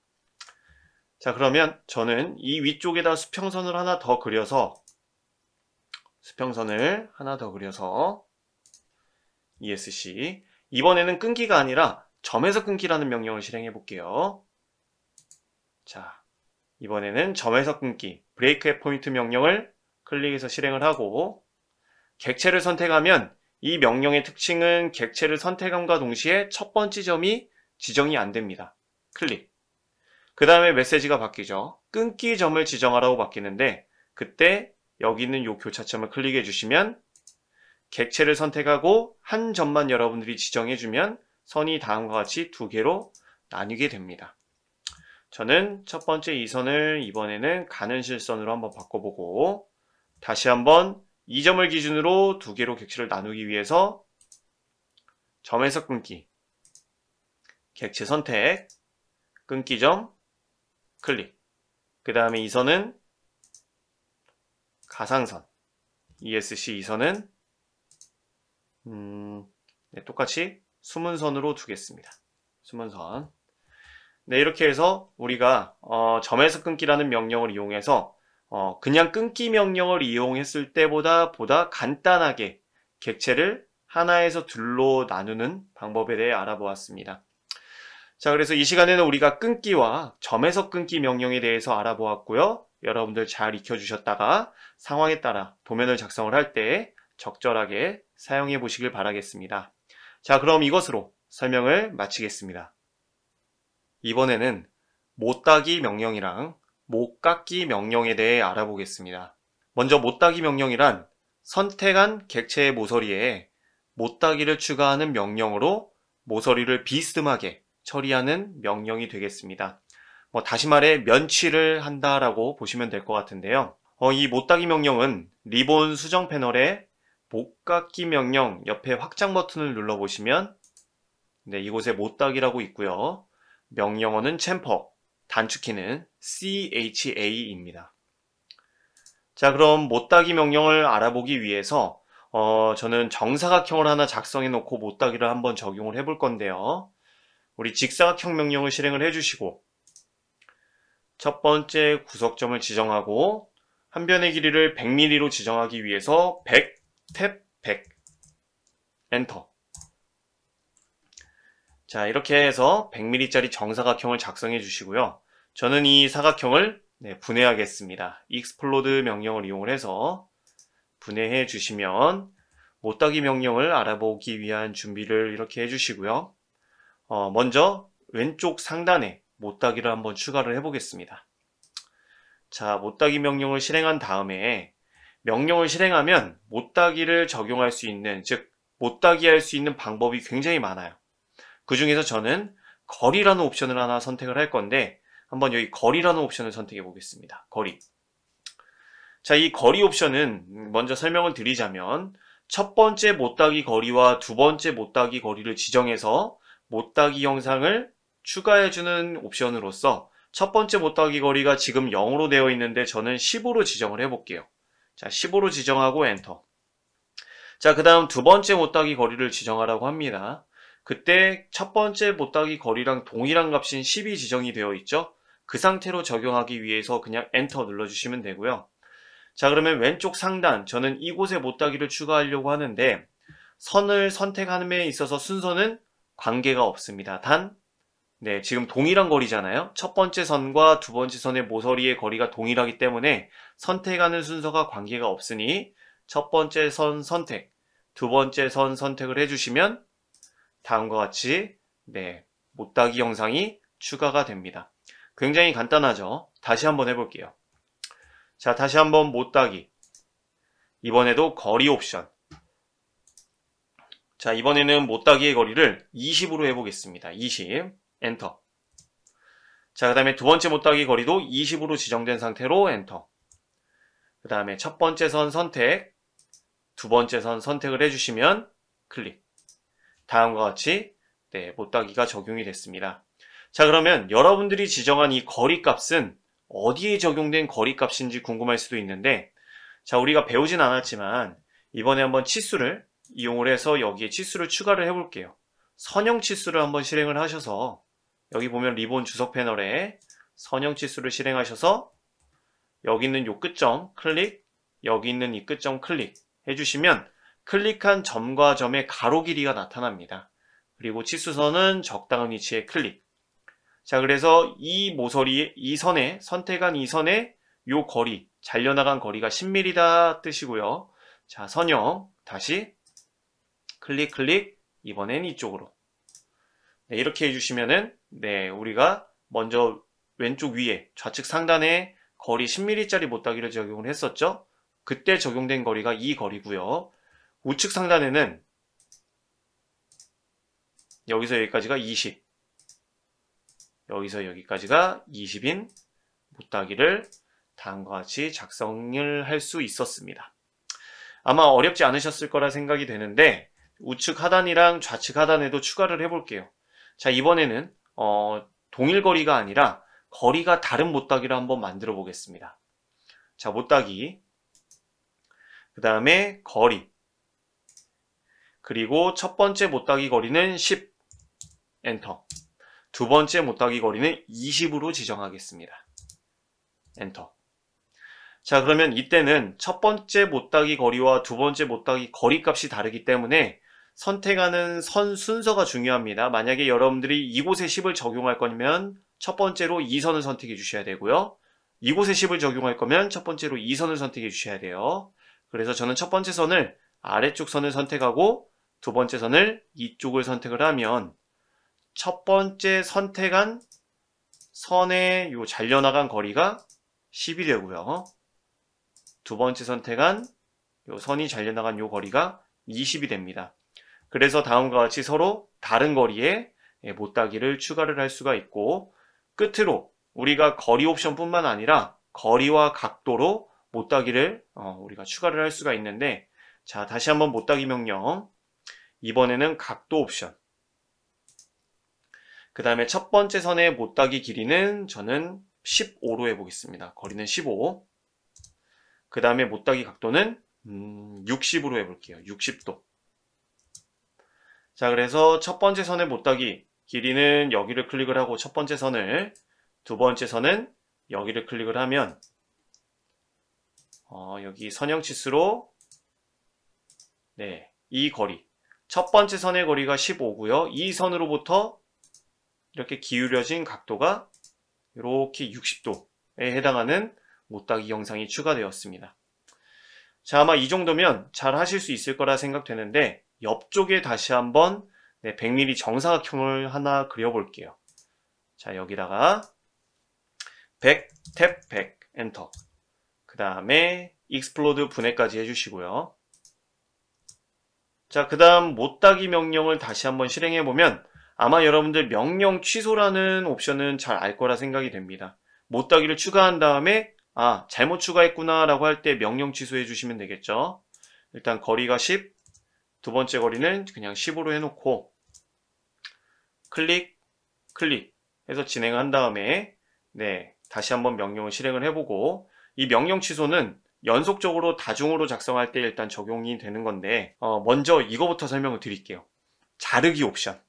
자, 그러면 저는 이 위쪽에다 수평선을 하나 더 그려서 ESC 이번에는 끊기가 아니라 점에서 끊기라는 명령을 실행해 볼게요. 자, 이번에는 점에서 끊기 break at point 명령을 클릭해서 실행을 하고 객체를 선택하면 이 명령의 특징은 객체를 선택함과 동시에 첫 번째 점이 지정이 안 됩니다. 클릭. 그 다음에 메시지가 바뀌죠. 끊기 점을 지정하라고 바뀌는데 그때 여기 있는 이 교차점을 클릭해 주시면 객체를 선택하고 한 점만 여러분들이 지정해 주면 선이 다음과 같이 두 개로 나뉘게 됩니다. 저는 첫 번째 이 선을 이번에는 가는 실선으로 한번 바꿔보고 다시 한번 이 점을 기준으로 두 개로 객체를 나누기 위해서 점에서 끊기 객체 선택 끊기점 클릭 그 다음에 이 선은 가상선 ESC 이 선은 똑같이 수문선으로 두겠습니다. 수문선. 이렇게 해서 우리가 점에서 끊기라는 명령을 이용해서 그냥 끊기 명령을 이용했을 때보다 간단하게 객체를 하나에서 둘로 나누는 방법에 대해 알아보았습니다. 자, 그래서 이 시간에는 우리가 끊기와 점에서 끊기 명령에 대해서 알아보았고요. 여러분들 잘 익혀주셨다가 상황에 따라 도면을 작성을 할 때 적절하게 사용해 보시길 바라겠습니다. 자, 그럼 이것으로 설명을 마치겠습니다. 이번에는 못따기 명령이랑 못깎기 명령에 대해 알아보겠습니다. 먼저 못따기 명령이란 선택한 객체의 모서리에 못따기를 추가하는 명령으로 모서리를 비스듬하게 처리하는 명령이 되겠습니다. 다시 말해 면치를 한다라고 보시면 될 것 같은데요. 이 못따기 명령은 리본 수정 패널에 못깎기 명령 옆에 확장 버튼을 눌러보시면 이곳에 못따기라고 있고요. 명령어는 챔퍼, 단축키는 CHA입니다. 자, 그럼 못따기 명령을 알아보기 위해서 저는 정사각형을 하나 작성해 놓고 못따기를 한번 적용을 해볼 건데요. 우리 직사각형 명령을 실행을 해주시고 첫 번째 구석점을 지정하고 한 변의 길이를 100mm로 지정하기 위해서 100, 탭 100, 엔터. 자, 이렇게 해서 100mm짜리 정사각형을 작성해 주시고요. 저는 이 사각형을 분해하겠습니다. explode 명령을 이용을 해서 분해해 주시면 못따기 명령을 알아보기 위한 준비를 이렇게 해주시고요. 먼저 왼쪽 상단에 못따기를 한번 추가를 해보겠습니다. 자, 못따기 명령을 실행한 다음에 명령을 실행하면 못따기를 적용할 수 있는, 즉 못따기 할 수 있는 방법이 굉장히 많아요. 그 중에서 저는 거리라는 옵션을 하나 선택을 할 건데 한번 여기 거리라는 옵션을 선택해 보겠습니다. 거리. 자, 이 거리 옵션은 먼저 설명을 드리자면 첫 번째 못따기 거리와 두 번째 못따기 거리를 지정해서 못따기 형상을 추가해주는 옵션으로서 첫 번째 못따기 거리가 지금 0으로 되어 있는데 저는 10으로 지정을 해볼게요. 자, 10으로 지정하고 엔터. 자, 그 다음 두 번째 못따기 거리를 지정하라고 합니다. 그때 첫 번째 못따기 거리랑 동일한 값인 10이 지정이 되어 있죠. 그 상태로 적용하기 위해서 그냥 엔터 눌러주시면 되고요. 자, 그러면 왼쪽 상단, 저는 이곳에 못따기를 추가하려고 하는데 선을 선택함에 있어서 순서는 관계가 없습니다. 단, 지금 동일한 거리잖아요. 첫 번째 선과 두 번째 선의 모서리의 거리가 동일하기 때문에 선택하는 순서가 관계가 없으니 첫 번째 선 선택, 두 번째 선 선택을 해주시면 다음과 같이 못따기 형상이 추가가 됩니다. 굉장히 간단하죠. 다시 한번 해볼게요. 자, 다시 한번 못따기. 이번에도 거리 옵션. 자, 이번에는 못따기의 거리를 20으로 해보겠습니다. 20. 엔터. 자, 그 다음에 두 번째 못따기 거리도 20으로 지정된 상태로 엔터. 그 다음에 첫 번째 선 선택, 두 번째 선 선택을 해주시면 클릭. 다음과 같이 못따기가 적용이 됐습니다. 자, 그러면 여러분들이 지정한 이 거리 값은 어디에 적용된 거리 값인지 궁금할 수도 있는데, 자, 우리가 배우진 않았지만 이번에 한번 치수를 이용을 해서 여기에 치수를 추가를 해볼게요. 선형 치수를 한번 실행을 하셔서 여기 보면 리본 주석 패널에 선형 치수를 실행하셔서 여기 있는 요 끝점 클릭, 여기 있는 이 끝점 클릭 해주시면 클릭한 점과 점의 가로 길이가 나타납니다. 그리고 치수선은 적당한 위치에 클릭. 자, 그래서 이 모서리, 이 선에, 선택한 이 선에 요 거리, 잘려나간 거리가 10mm다 뜻이고요. 자, 선형, 다시 클릭, 클릭, 이번엔 이쪽으로. 이렇게 해주시면은, 우리가 먼저 왼쪽 위에, 좌측 상단에 거리 10mm짜리 못따기를 적용을 했었죠? 그때 적용된 거리가 이 거리고요. 우측 상단에는 여기서 여기까지가 20, 여기서 여기까지가 20인 못따기를 다음과 같이 작성을 할 수 있었습니다. 아마 어렵지 않으셨을 거라 생각이 되는데 우측 하단이랑 좌측 하단에도 추가를 해볼게요. 자, 이번에는 동일 거리가 아니라 거리가 다른 못따기를 한번 만들어 보겠습니다. 자, 못따기, 그 다음에 거리, 그리고 첫 번째 못따기 거리는 10, 엔터. 두 번째 못따기 거리는 20으로 지정하겠습니다. 엔터. 자, 그러면 이때는 첫 번째 못따기 거리와 두 번째 못따기 거리 값이 다르기 때문에 선택하는 선 순서가 중요합니다. 만약에 여러분들이 이곳에 10을 적용할 거면 첫 번째로 2선을 선택해 주셔야 되고요. 이곳에 10을 적용할 거면 첫 번째로 2선을 선택해 주셔야 돼요. 그래서 저는 첫 번째 선을 아래쪽 선을 선택하고 두 번째 선을 이쪽을 선택을 하면 첫 번째 선택한 선의 요 잘려나간 거리가 10이 되고요. 두 번째 선택한 요 선이 잘려나간 요 거리가 20이 됩니다. 그래서 다음과 같이 서로 다른 거리에 못따기를 추가를 할 수가 있고, 끝으로 우리가 거리 옵션뿐만 아니라 거리와 각도로 못따기를 우리가 추가를 할 수가 있는데, 자, 다시 한번 못따기 명령. 이번에는 각도 옵션. 그 다음에 첫 번째 선의 못따기 길이는 저는 15로 해보겠습니다. 거리는 15. 그 다음에 못따기 각도는 60으로 해볼게요. 60도. 자, 그래서 첫 번째 선의 못따기 길이는 여기를 클릭을 하고 첫 번째 선을, 두 번째 선은 여기를 클릭을 하면 여기 선형치수로 이 거리, 첫 번째 선의 거리가 15고요. 이 선으로부터 이렇게 기울여진 각도가 이렇게 60도에 해당하는 못따기 영상이 추가되었습니다. 자, 아마 이 정도면 잘 하실 수 있을 거라 생각되는데, 옆쪽에 다시 한번 100mm 정사각형을 하나 그려볼게요. 자, 여기다가 100, 탭 100, 엔터. 그 다음에 익스플로드 분해까지 해주시고요. 자, 그 다음 못따기 명령을 다시 한번 실행해보면 아마 여러분들 명령 취소라는 옵션은 잘 알 거라 생각이 됩니다. 못따기를 추가한 다음에 잘못 추가했구나 라고 할 때 명령 취소해 주시면 되겠죠. 일단 거리가 10, 두 번째 거리는 그냥 10으로 해놓고 클릭 해서 진행을 한 다음에 다시 한번 명령을 실행을 해보고, 이 명령 취소는 연속적으로 다중으로 작성할 때 일단 적용이 되는 건데, 먼저 이거부터 설명을 드릴게요. 자르기 옵션.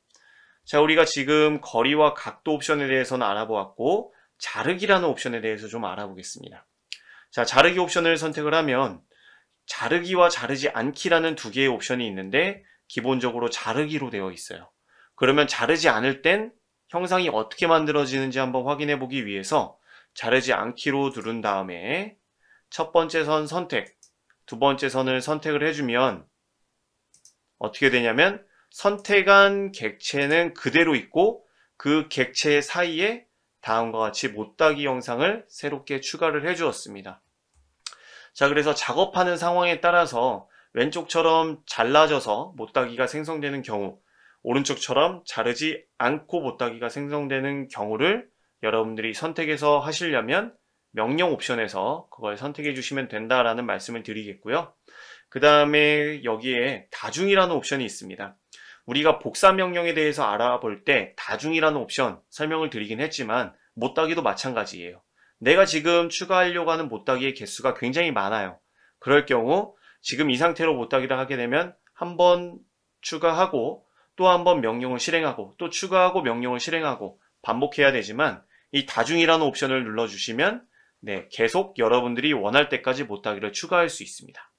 자, 우리가 지금 거리와 각도 옵션에 대해서는 알아보았고, 자르기라는 옵션에 대해서 좀 알아보겠습니다. 자, 자르기 옵션을 선택을 하면 자르기와 자르지 않기라는 두 개의 옵션이 있는데, 기본적으로 자르기로 되어 있어요. 그러면 자르지 않을 땐 형상이 어떻게 만들어지는지 한번 확인해 보기 위해서 자르지 않기로 누른 다음에 첫 번째 선 선택, 두 번째 선을 선택을 해주면 어떻게 되냐면 선택한 객체는 그대로 있고 그 객체 사이에 다음과 같이 못따기 영상을 새롭게 추가를 해 주었습니다. 자, 그래서 작업하는 상황에 따라서 왼쪽처럼 잘라져서 못따기가 생성되는 경우, 오른쪽처럼 자르지 않고 못따기가 생성되는 경우를 여러분들이 선택해서 하시려면 명령 옵션에서 그걸 선택해 주시면 된다라는 말씀을 드리겠고요. 그 다음에 여기에 다중이라는 옵션이 있습니다. 우리가 복사 명령에 대해서 알아볼 때 다중이라는 옵션 설명을 드리긴 했지만 못따기도 마찬가지예요. 내가 지금 추가하려고 하는 못따기의 개수가 굉장히 많아요. 그럴 경우 지금 이 상태로 못따기를 하게 되면 한번 추가하고 또 한번 명령을 실행하고 또 추가하고 명령을 실행하고 반복해야 되지만, 이 다중이라는 옵션을 눌러주시면 계속 여러분들이 원할 때까지 못따기를 추가할 수 있습니다.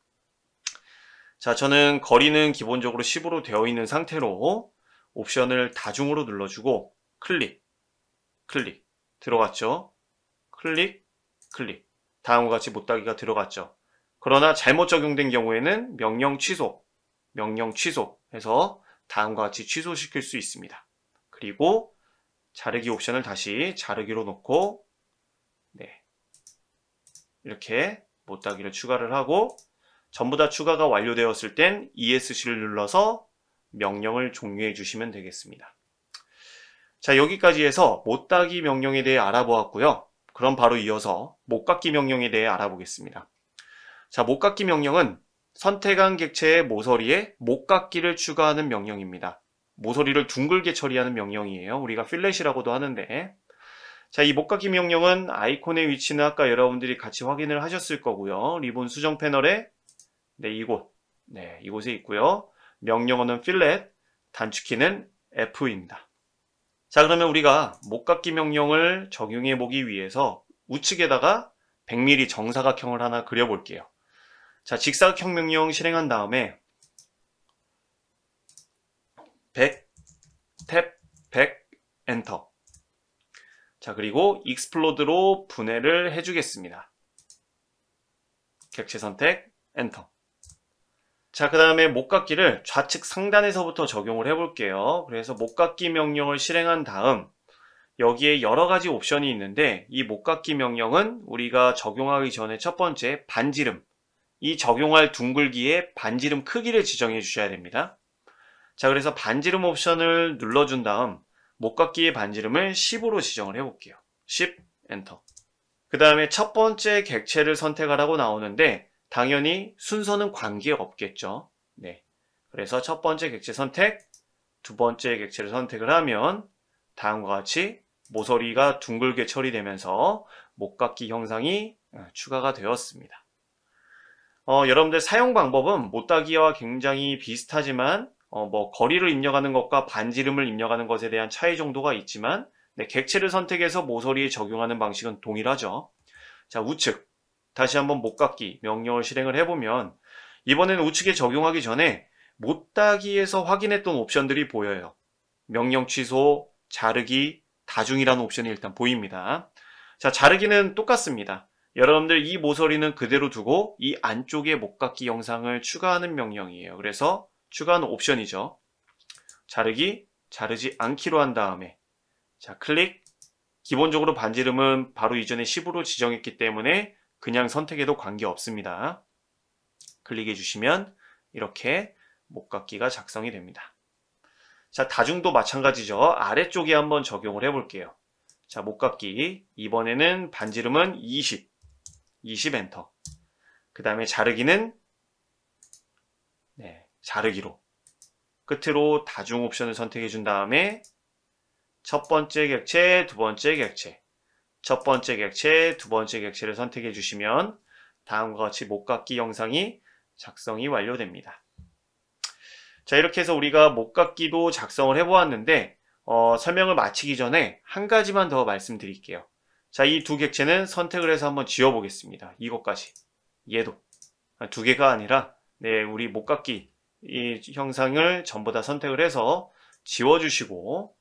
자, 저는 거리는 기본적으로 10으로 되어 있는 상태로 옵션을 다중으로 눌러주고 클릭 들어갔죠. 클릭 다음과 같이 못따기가 들어갔죠. 그러나 잘못 적용된 경우에는 명령 취소 해서 다음과 같이 취소시킬 수 있습니다. 그리고 자르기 옵션을 다시 자르기로 놓고 이렇게 못따기를 추가를 하고, 전부 다 추가가 완료되었을 땐 ESC를 눌러서 명령을 종료해 주시면 되겠습니다. 자, 여기까지 해서 못따기 명령에 대해 알아보았고요. 그럼 바로 이어서 못깎기 명령에 대해 알아보겠습니다. 자, 못깎기 명령은 선택한 객체의 모서리에 못깎기를 추가하는 명령입니다. 모서리를 둥글게 처리하는 명령이에요. 우리가 필렛이라고도 하는데, 자, 이 못깎기 명령은 아이콘의 위치는 아까 여러분들이 같이 확인을 하셨을 거고요. 리본 수정 패널에 이곳에 있고요. 명령어는 필렛, 단축키는 F입니다. 자, 그러면 우리가 못깎기 명령을 적용해 보기 위해서 우측에다가 100mm 정사각형을 하나 그려볼게요. 자, 직사각형 명령 실행한 다음에 100, 탭, 100, 엔터. 자, 그리고 익스플로드로 분해를 해주겠습니다. 객체 선택, 엔터. 자, 그 다음에 목깎기를 좌측 상단에서부터 적용을 해볼게요. 그래서 목깎기 명령을 실행한 다음 여기에 여러 가지 옵션이 있는데 이 목깎기 명령은 우리가 적용하기 전에 첫 번째 반지름, 이 적용할 둥글기의 반지름 크기를 지정해 주셔야 됩니다. 자, 그래서 반지름 옵션을 눌러준 다음 목깎기의 반지름을 10으로 지정을 해볼게요. 10, 엔터. 그 다음에 첫 번째 객체를 선택하라고 나오는데 당연히 순서는 관계없겠죠. 네. 그래서 첫 번째 객체 선택, 두 번째 객체를 선택을 하면 다음과 같이 모서리가 둥글게 처리되면서 목깎기 형상이 추가가 되었습니다. 여러분들 사용 방법은 못따기와 굉장히 비슷하지만 거리를 입력하는 것과 반지름을 입력하는 것에 대한 차이 정도가 있지만 네, 객체를 선택해서 모서리에 적용하는 방식은 동일하죠. 자, 우측. 다시 한번 목깎기 명령을 실행을 해보면 이번에는 우측에 적용하기 전에 못따기에서 확인했던 옵션들이 보여요. 명령 취소, 자르기, 다중이라는 옵션이 일단 보입니다. 자, 자르기는 똑같습니다. 여러분들 이 모서리는 그대로 두고 이 안쪽에 목깎기 영상을 추가하는 명령이에요. 그래서 추가하는 옵션이죠. 자르기, 자르지 않기로 한 다음에 자, 클릭. 기본적으로 반지름은 바로 이전에 10으로 지정했기 때문에 그냥 선택해도 관계없습니다. 클릭해 주시면 이렇게 목깎기가 작성이 됩니다. 자, 다중도 마찬가지죠. 아래쪽에 한번 적용을 해볼게요. 자, 목깎기. 이번에는 반지름은 20 엔터. 그 다음에 자르기는 네, 자르기로. 끝으로 다중 옵션을 선택해 준 다음에 첫 번째 객체, 두 번째 객체. 첫 번째 객체, 두 번째 객체를 선택해 주시면 다음과 같이 목깎기 영상이 작성이 완료됩니다. 자, 이렇게 해서 우리가 목깎기도 작성을 해보았는데 설명을 마치기 전에 한 가지만 더 말씀드릴게요. 자, 이 두 객체는 선택을 해서 한번 지워보겠습니다. 이것까지. 얘도. 두 개가 아니라 네, 우리 목깎기 이 형상을 전부 다 선택을 해서 지워주시고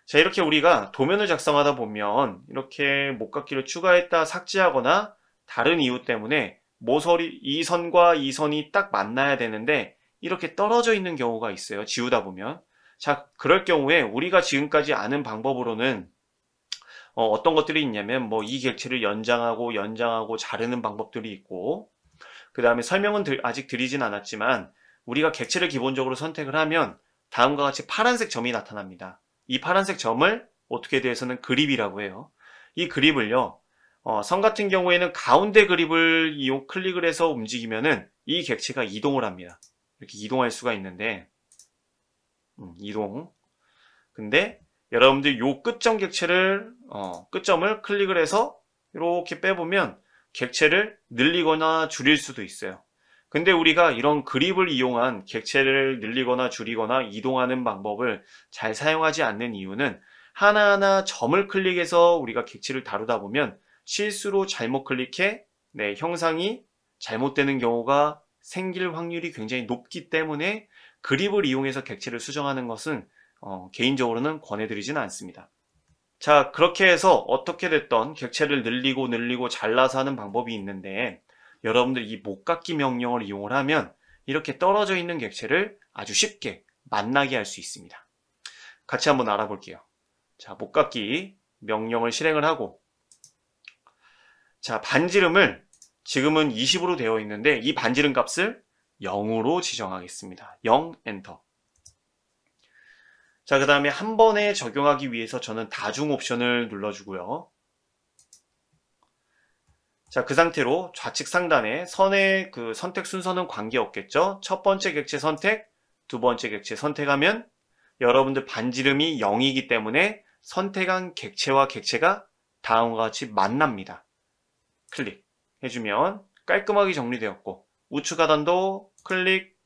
자, 이렇게 우리가 도면을 작성하다 보면 이렇게 목깎기를 추가했다 삭제하거나 다른 이유 때문에 모서리 이 선과 이 선이 딱 만나야 되는데 이렇게 떨어져 있는 경우가 있어요. 지우다 보면. 자, 그럴 경우에 우리가 지금까지 아는 방법으로는 어떤 것들이 있냐면 이 객체를 연장하고 자르는 방법들이 있고 그 다음에 설명은 아직 드리진 않았지만 우리가 객체를 기본적으로 선택을 하면 다음과 같이 파란색 점이 나타납니다. 이 파란색 점을 어떻게 대해서는 그립이라고 해요. 이 그립을요, 선 같은 경우에는 가운데 그립을 클릭을 해서 움직이면은 이 객체가 이동을 합니다. 이렇게 이동할 수가 있는데, 이동. 근데 여러분들 요 끝점 객체를, 끝점을 클릭을 해서 이렇게 빼보면 객체를 늘리거나 줄일 수도 있어요. 근데 우리가 이런 그립을 이용한 객체를 늘리거나 줄이거나 이동하는 방법을 잘 사용하지 않는 이유는 하나하나 점을 클릭해서 우리가 객체를 다루다 보면 실수로 잘못 클릭해 네, 형상이 잘못되는 경우가 생길 확률이 굉장히 높기 때문에 그립을 이용해서 객체를 수정하는 것은 개인적으로는 권해드리지는 않습니다. 자, 그렇게 해서 어떻게 됐던 객체를 늘리고 잘라서 하는 방법이 있는데 여러분들 이 목깎기 명령을 이용을 하면 이렇게 떨어져 있는 객체를 아주 쉽게 만나게 할 수 있습니다. 같이 한번 알아볼게요. 자, 목깎기 명령을 실행을 하고 자, 반지름을 지금은 20으로 되어 있는데 이 반지름 값을 0으로 지정하겠습니다. 0, 엔터. 자, 그 다음에 한 번에 적용하기 위해서 저는 다중 옵션을 눌러주고요. 자, 그 상태로 좌측 상단에 선의 그 선택 순서는 관계없겠죠? 첫 번째 객체 선택, 두 번째 객체 선택하면 여러분들 반지름이 0이기 때문에 선택한 객체와 객체가 다음과 같이 만납니다. 클릭 해주면 깔끔하게 정리되었고 우측 하단도 클릭,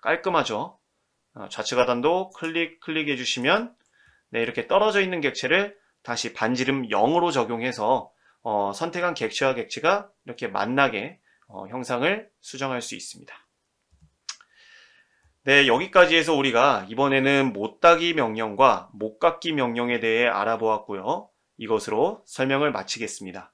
깔끔하죠? 좌측 하단도 클릭 해주시면 네, 이렇게 떨어져 있는 객체를 다시 반지름 0으로 적용해서 선택한 객체와 객체가 이렇게 만나게 형상을 수정할 수 있습니다. 네, 여기까지 해서 우리가 이번에는 못따기 명령과 못깎기 명령에 대해 알아보았고요. 이것으로 설명을 마치겠습니다.